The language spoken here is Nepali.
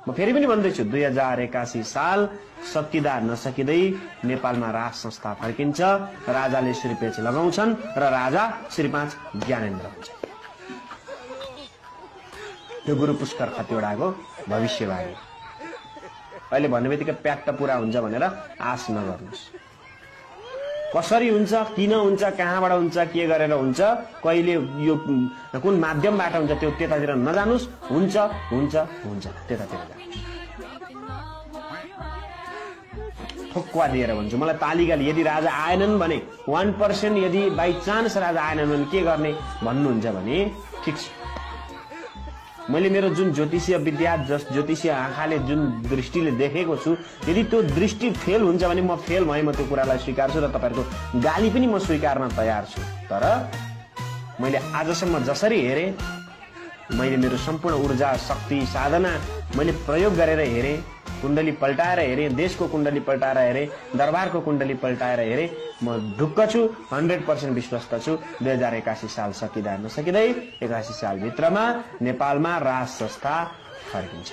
म फेरि पनि भन्दैछु 2081 साल सकिँदा नसकिँदै नेपालमा राज संस्था फर्किन्छ, राजाले श्रीपेच लगाउँछन् र राजा श्री 5 ज्ञानेन्द्र हुन्छ। यो गुरु पुष्कर खतिवडाको भविष्यवाणी। अहिले भन्ने बित्तिकै प्याट्ट पूरा हुन्छ भनेर आश नगर्नुहोस्। कसरी हुन्छ, किन हुन्छ, कहाँबाट हुन्छ, के गरेर हुन्छ, कहिले यो कुन माध्यमबाट हुन्छ त्यो त्यतातिर नजानुस्। हुन्छ हुन्छ हुन्छ त्यतातिर जानुस्। ठोक्वा दिएर भन्छु, मलाई तालिकाले यदि राजा आएनन् भने 1% यदि बाई चान्स राजा आएनन् भने के गर्ने भन्नुहुन्छ भने ठिक छ। मैले मेरो जुन ज्योतिषीय विद्या ज्योतिषीय आँखाले जुन दृष्टिले देखेको छु, यदि त्यो दृष्टि फेल हुन्छ भने म फेल भएँ, म त्यो कुरालाई स्वीकार्छु र तपाईहरुको गाली पनि म स्वीकार्न तयार छु। तर मैले आजसम्म जसरी हेरेँ, मैले मेरो सम्पूर्ण ऊर्जा शक्ति साधना मैले प्रयोग गरेर हेरेँ, कुण्डली पल्टाएर हेरेँ, देशको कुण्डली पल्टाएर हेरेँ, दरबारको कुण्डली पल्टाएर हेरेँ, म ढुक्क छु, 100% विश्वस्त छु 2081 साल सकिँदा नसकिँदै 81 साल भित्रमा नेपालमा राज संस्था फर्किन्छ।